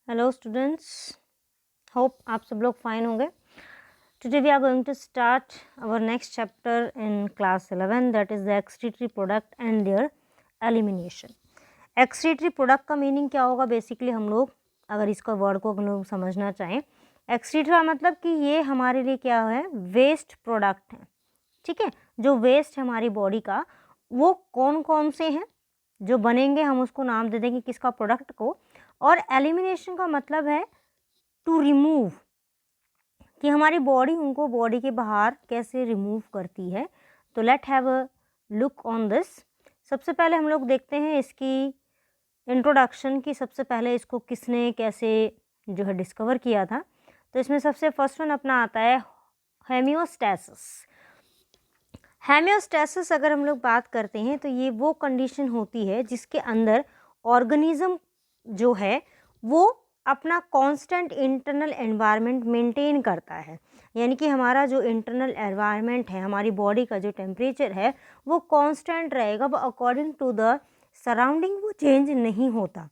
Hello students, hope आप सब लोग फाइन होंगे। Today we are going to start our next chapter in class 11, that is the excretory product and their elimination. Excretory product का meaning क्या होगा? Basically हम लोग अगर इसका वर्ड को हम लोग समझना चाहें, एक्सक्रीटरी का मतलब कि ये हमारे लिए क्या है, वेस्ट प्रोडक्ट है। ठीक है, जो वेस्ट है हमारी बॉडी का, वो कौन कौन से हैं जो बनेंगे, हम उसको नाम दे देंगे किसका, प्रोडक्ट को। और एलिमिनेशन का मतलब है टू रिमूव, कि हमारी बॉडी उनको बॉडी के बाहर कैसे रिमूव करती है। तो let have a look on this. सबसे पहले हम लोग देखते हैं इसकी इंट्रोडक्शन की, सबसे पहले इसको किसने कैसे जो है डिस्कवर किया था। तो इसमें सबसे फर्स्ट वन अपना आता है हेमियोस्टेसिस। हेमियोस्टेसिस अगर हम लोग बात करते हैं तो ये वो कंडीशन होती है जिसके अंदर ऑर्गेनिज्म जो है वो अपना कांस्टेंट इंटरनल एनवायरनमेंट मेंटेन करता है। यानी कि हमारा जो इंटरनल एनवायरनमेंट है, हमारी बॉडी का जो टेम्परेचर है वो कांस्टेंट रहेगा, वो अकॉर्डिंग टू द सराउंडिंग वो चेंज नहीं होता।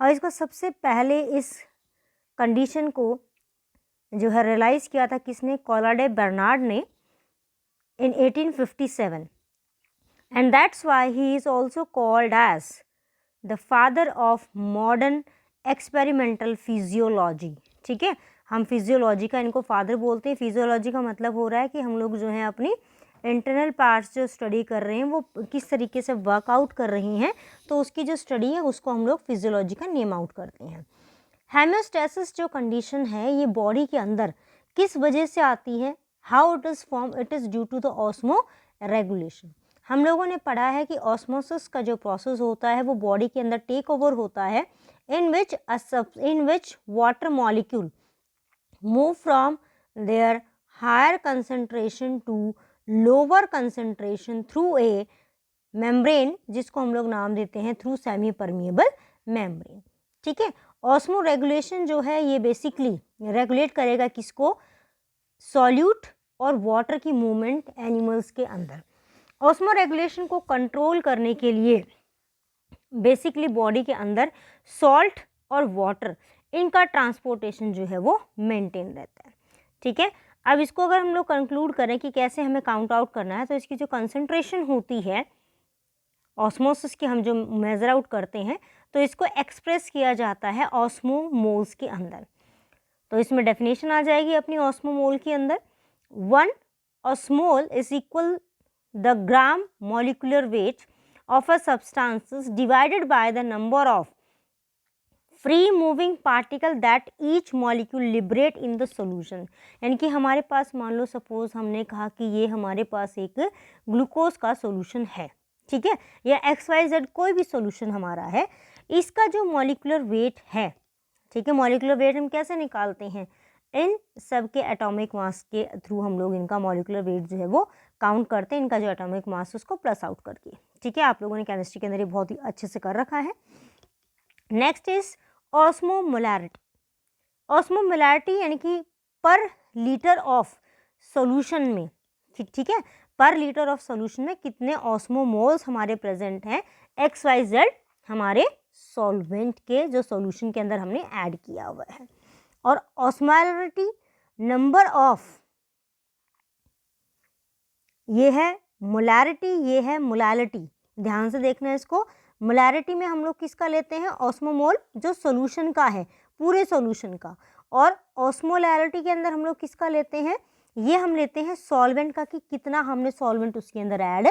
और इसको सबसे पहले इस कंडीशन को जो है रियलाइज़ किया था किसने, कोलाडे बर्नार्ड ने in 1857, and that's why he is also called as the father of modern experimental physiology। ठीक है, हम फिजियोलॉजी का इनको फादर बोलते हैं। फिजियोलॉजी का मतलब हो रहा है कि हम लोग जो है अपनी इंटरनल पार्ट्स जो स्टडी कर रहे हैं वो किस तरीके से वर्कआउट कर रही हैं, तो उसकी जो स्टडी है उसको हम लोग फिजियोलॉजी का नेम आउट करते हैं। हेमियोस्टेसिस जो कंडीशन है ये बॉडी के अंदर किस वजह से आती है, how it is form, it is due to the osmoregulation. हम लोगों ने पढ़ा है कि ऑस्मोसिस का जो प्रोसेस होता है वो बॉडी के अंदर टेक ओवर होता है, in which water molecule move from their higher concentration to lower concentration through a membrane, जिसको हम लोग नाम देते हैं थ्रू सेमी परमिएबल मेम्ब्रेन। ठीक है, ऑस्मो रेगुलेशन जो है ये बेसिकली रेगुलेट करेगा किसको, सॉल्यूट और वाटर की मूवमेंट एनिमल्स के अंदर। ऑस्मो रेगुलेशन को कंट्रोल करने के लिए बेसिकली बॉडी के अंदर सॉल्ट और वाटर इनका ट्रांसपोर्टेशन जो है वो मेंटेन रहता है। ठीक है, अब इसको अगर हम लोग कंक्लूड करें कि कैसे हमें काउंट आउट करना है, तो इसकी जो कंसंट्रेशन होती है ऑस्मोसिस की, हम जो मेजर आउट करते हैं, तो इसको एक्सप्रेस किया जाता है ऑस्मोमोल्स के अंदर। तो इसमें डेफिनेशन आ जाएगी अपनी ऑस्मोमोल के अंदर, 1 osmol is equal the gram molecular weight of a substance divided by the number of free moving particle that each molecule liberate in the solution। यानी कि हमारे पास मान लो सपोज हमने कहा कि ये हमारे पास एक ग्लूकोज का सोल्यूशन है, ठीक है, या XYZ कोई भी सोल्यूशन हमारा है, इसका जो मॉलिक्यूलर वेट है, ठीक है, मॉलिक्यूलर वेट हम कैसे निकालते हैं, इन सब के एटॉमिक मास के थ्रू हम लोग इनका मॉलिक्यूलर वेट जो है वो काउंट करते हैं, इनका जो एटॉमिक मास उसको प्लस आउट करके। ठीक है, आप लोगों ने केमिस्ट्री के अंदर ये बहुत ही अच्छे से कर रखा है। Next is ऑस्मोमोलैरिटी। ऑस्मोमोलैरिटी यानी कि पर लीटर ऑफ सॉल्यूशन में, ठीक है, पर लीटर ऑफ सॉल्यूशन में कितने ऑस्मोमोल्स हमारे प्रेजेंट हैं XYZ हमारे सॉल्वेंट के जो सॉल्यूशन के अंदर हमने ऐड किया हुआ है। और ऑस्मोलैरिटी नंबर ऑफ, ये है मोलैरिटी, ये है मोलैलिटी, ध्यान से देखना है इसको। मोलैरिटी में हम लोग किसका लेते हैं, ऑस्मोमोल जो सॉल्यूशन का है, पूरे सॉल्यूशन का। और ऑस्मोलैरिटी के अंदर हम लोग किसका लेते हैं, ये हम लेते हैं सॉल्वेंट का, कि कितना हमने सॉल्वेंट उसके अंदर ऐड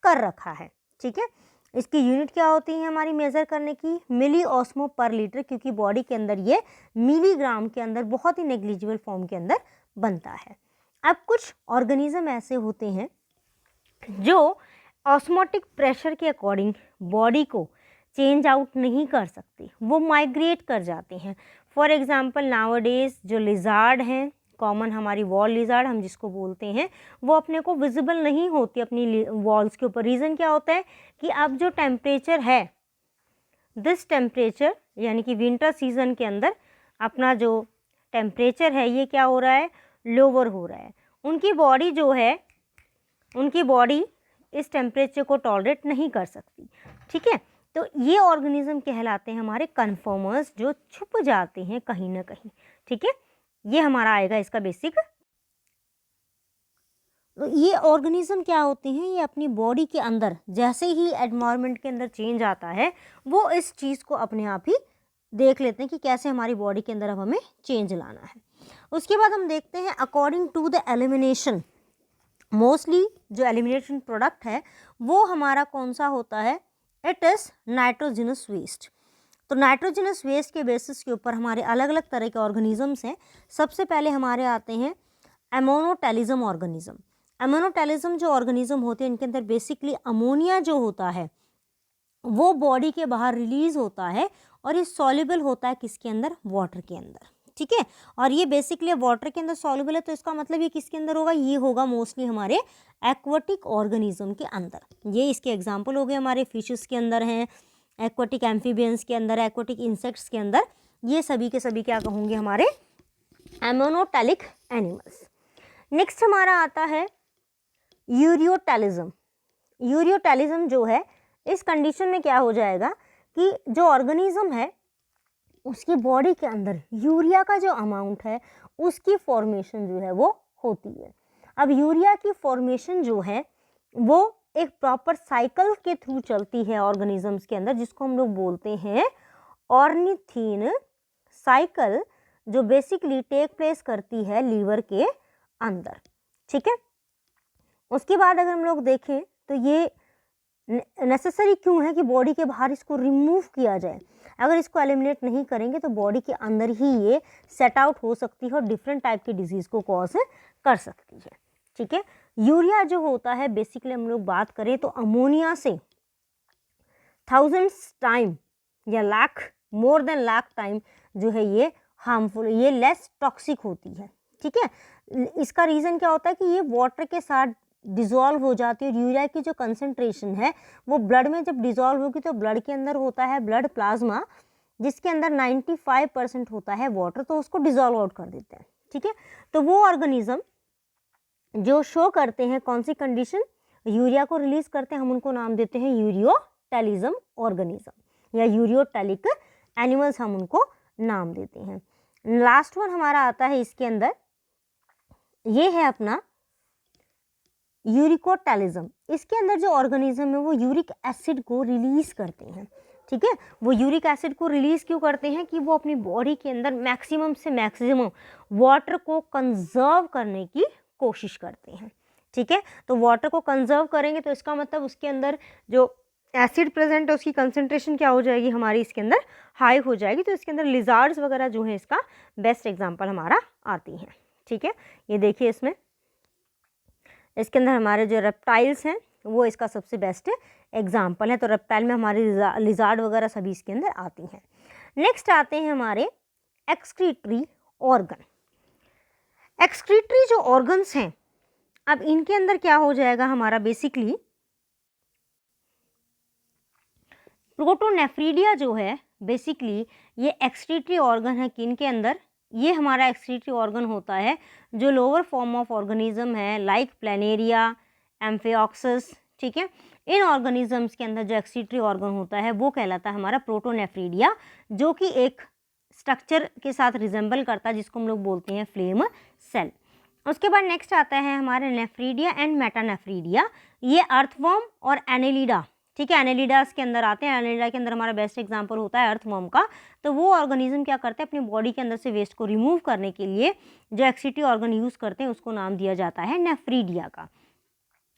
कर रखा है। ठीक है, इसकी यूनिट क्या होती है हमारी मेज़र करने की, मिली ऑस्मो पर लीटर, क्योंकि बॉडी के अंदर ये मिलीग्राम के अंदर बहुत ही नेग्लिजिबल फॉर्म के अंदर बनता है। अब कुछ ऑर्गेनिज्म ऐसे होते हैं जो ऑस्मोटिक प्रेशर के अकॉर्डिंग बॉडी को चेंज आउट नहीं कर सकते, वो माइग्रेट कर जाते हैं। फॉर एग्जांपल नाउअडेज जो लिजार्ड हैं, कॉमन हमारी वॉल लिजार्ड हम जिसको बोलते हैं, वो अपने को विजिबल नहीं होती अपनी वॉल्स के ऊपर। रीज़न क्या होता है कि अब जो टेम्परेचर है, दिस टेम्परेचर यानी कि विंटर सीजन के अंदर अपना जो टेम्परेचर है ये क्या हो रहा है, लोअर हो रहा है। उनकी बॉडी जो है, उनकी बॉडी इस टेम्परेचर को टॉलरेट नहीं कर सकती। ठीक है, तो ये ऑर्गेनिज्म कहलाते हैं हमारे कन्फर्मर्स, जो छुप जाते हैं कहीं ना कहीं। ठीक है, ये हमारा आएगा इसका बेसिक। तो ये ऑर्गेनिज्म क्या होते हैं, ये अपनी बॉडी के अंदर जैसे ही एनवायरनमेंट के अंदर चेंज आता है वो इस चीज़ को अपने आप ही देख लेते हैं कि कैसे हमारी बॉडी के अंदर अब हमें चेंज लाना है। उसके बाद हम देखते हैं according to the elimination, mostly जो एलिमिनेशन प्रोडक्ट है वो हमारा कौन सा होता है, इट इज़ नाइट्रोजनस वेस्ट। तो नाइट्रोजनस वेस्ट के बेसिस के ऊपर हमारे अलग अलग तरह के ऑर्गेनिजम्स हैं। सबसे पहले हमारे आते हैं एमोनोटेलिज्म ऑर्गेनिज्म। एमोनोटेलिज्म जो ऑर्गेनिज्म होते हैं इनके अंदर बेसिकली अमोनिया जो होता है वो बॉडी के बाहर रिलीज होता है और ये सॉल्युबल होता है किसके अंदर, वाटर के अंदर। ठीक है, और ये बेसिकली वाटर के अंदर सॉल्युबल है, तो इसका मतलब ये किसके अंदर होगा, ये होगा मोस्टली हमारे एक्वाटिक ऑर्गेनिज्म के अंदर। ये इसके एग्जाम्पल हो गए, हमारे फिशेस के अंदर हैं, एक्वाटिक एम्फीबियंस के अंदर, एक्वाटिक इंसेक्ट्स के अंदर, ये सभी के सभी क्या कहूँगे हमारे एमोनोटेलिक एनिमल्स। नेक्स्ट हमारा आता है यूरियोटेलिज्म। यूरियोटेलिज्म जो है इस कंडीशन में क्या हो जाएगा कि जो ऑर्गेनिज्म है उसकी बॉडी के अंदर यूरिया का जो अमाउंट है उसकी फॉर्मेशन जो है वो होती है। अब यूरिया की फॉर्मेशन जो है वो एक प्रॉपर साइकिल के थ्रू चलती है ऑर्गेनिजम्स के अंदर, जिसको हम लोग बोलते हैं ऑर्निथीन साइकिल, जो बेसिकली टेक प्लेस करती है लीवर के अंदर। ठीक है, उसके बाद अगर हम लोग देखें तो ये नेसेसरी क्यों है कि बॉडी के बाहर इसको रिमूव किया जाए। अगर इसको एलिमिनेट नहीं करेंगे तो बॉडी के अंदर ही ये सेट आउट हो सकती है और डिफरेंट टाइप की डिजीज़ को कॉज कर सकती है। ठीक है, यूरिया जो होता है बेसिकली हम लोग बात करें तो अमोनिया से थाउजेंड्स टाइम या lakh, more than lakh time जो है ये हार्मफुल, ये लेस टॉक्सिक होती है। ठीक है, इसका रीज़न क्या होता है कि ये वाटर के साथ डिज़ोल्व हो जाती है और यूरिया की जो कंसंट्रेशन है वो ब्लड में जब डिज़ोल्व होगी तो ब्लड के अंदर होता है ब्लड प्लाज्मा, जिसके अंदर 95% होता है वाटर, तो उसको डिज़ोल्व आउट कर देते हैं। ठीक है, तो वो ऑर्गेनिज्म जो शो करते हैं कौन सी कंडीशन, यूरिया को रिलीज करते हैं, हम उनको नाम देते हैं यूरियोटेलिज्म ऑर्गेनिज्म या यूरियोटेलिक एनिमल्स हम उनको नाम देते हैं। लास्ट वन हमारा आता है इसके अंदर, ये है अपना यूरिकोटेलिज्म। इसके अंदर जो ऑर्गेनिज्म है वो यूरिक एसिड को रिलीज करते हैं। ठीक है, वो यूरिक एसिड को रिलीज क्यों करते हैं कि वो अपनी बॉडी के अंदर मैक्सिमम से मैक्सिमम वाटर को कंजर्व करने की कोशिश करते हैं। ठीक है, तो वाटर को कंजर्व करेंगे तो इसका मतलब उसके अंदर जो एसिड प्रेजेंट है उसकी कंसंट्रेशन क्या हो जाएगी हमारी इसके अंदर हाई हो जाएगी। तो इसके अंदर लिजार्ड्स वगैरह जो है इसका बेस्ट एग्जाम्पल हमारा आती हैं। ठीक है, ये देखिए इसके अंदर हमारे जो रेप्टाइल्स हैं वो इसका सबसे बेस्ट एग्जाम्पल है। तो रेप्टाइल में हमारी लिजार्ड वगैरह सभी इसके अंदर आती हैं। नेक्स्ट आते हैं हमारे एक्सक्रीटरी ऑर्गन। एक्सक्रीटरी जो ऑर्गन्स हैं, अब इनके अंदर क्या हो जाएगा हमारा बेसिकली प्रोटोनेफ्रीडिया जो है बेसिकली ये एक्सक्रीटरी ऑर्गन है किन के अंदर, ये हमारा एक्सक्रीटरी ऑर्गन होता है जो लोअर फॉर्म ऑफ ऑर्गेनिज्म है लाइक प्लेनेरिया, एम्फिऑक्सिस। ठीक है, इन ऑर्गेनिजम्स के अंदर जो एक्सक्रीटरी ऑर्गन होता है वो कहलाता है हमारा प्रोटोनेफ्रीडिया, जो कि एक स्ट्रक्चर के साथ रिजेंबल करता है जिसको हम लोग बोलते हैं फ्लेम सेल। उसके बाद नेक्स्ट आता है हमारे नेफ्रीडिया एंड मेटानेफ्रीडिया, ये अर्थवर्म और एनेलिडा। ठीक है, एनेलिडास के अंदर आते हैं। एनेलिडा के अंदर हमारा बेस्ट एग्जांपल होता है अर्थवर्म का। तो वो ऑर्गेनिज्म क्या करते हैं अपनी बॉडी के अंदर से वेस्ट को रिमूव करने के लिए जो एक्सक्रीटरी ऑर्गन यूज़ करते हैं उसको नाम दिया जाता है नेफ्रीडिया का।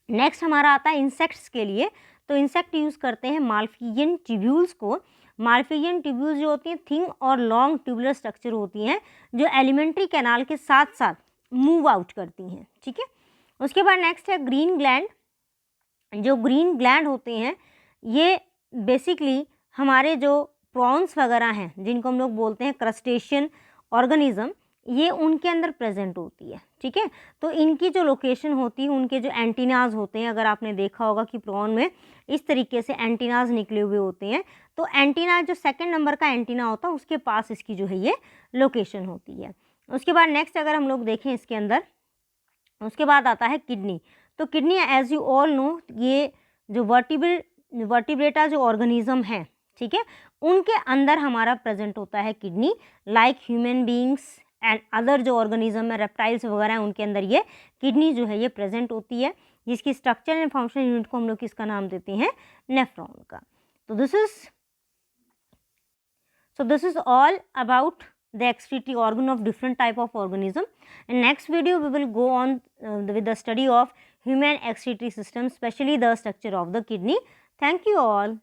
नेक्स्ट हमारा आता है इंसेक्ट्स के लिए। तो इंसेक्ट यूज़ करते हैं माल्फियन ट्यूब्यूल्स को। माल्फियन ट्यूब्यूल्स जो होती हैं थिन और लॉन्ग ट्यूबुलर स्ट्रक्चर होती हैं जो एलिमेंट्री कैनाल के साथ साथ मूव आउट करती हैं। ठीक है, उसके बाद नेक्स्ट है ग्रीन ग्लैंड। जो ग्रीन ग्लैंड होते हैं ये बेसिकली हमारे जो प्रॉन्स वगैरह हैं जिनको हम लोग बोलते हैं क्रस्टेशियन ऑर्गेनिज्म, ये उनके अंदर प्रेजेंट होती है। ठीक है, तो इनकी जो लोकेशन होती है उनके जो एंटीनाज होते हैं, अगर आपने देखा होगा कि प्रॉन में इस तरीके से एंटीनाज निकले हुए होते हैं, तो एंटीना जो सेकंड नंबर का एंटीना होता है उसके पास इसकी जो है ये लोकेशन होती है। उसके बाद नेक्स्ट अगर हम लोग देखें इसके अंदर, उसके बाद आता है किडनी। तो kidney as you all know ये जो वर्टिबल वर्टिब्रेटा जो ऑर्गेनिज्म है, ठीक है, उनके अंदर हमारा प्रेजेंट होता है kidney, like human beings and other जो ऑर्गेनिज्म है, रेप्टाइल्स वगैरह हैं, उनके अंदर ये किडनी जो है ये प्रेजेंट होती है, जिसकी स्ट्रक्चर एंड फंक्शन यूनिट को हम लोग किसका नाम देते हैं, नेफ्रॉन का। तो this is all about the excretory organ of different type of organism. In next video we will go on with the study of human excretory system, especially the structure of the kidney. Thank you all.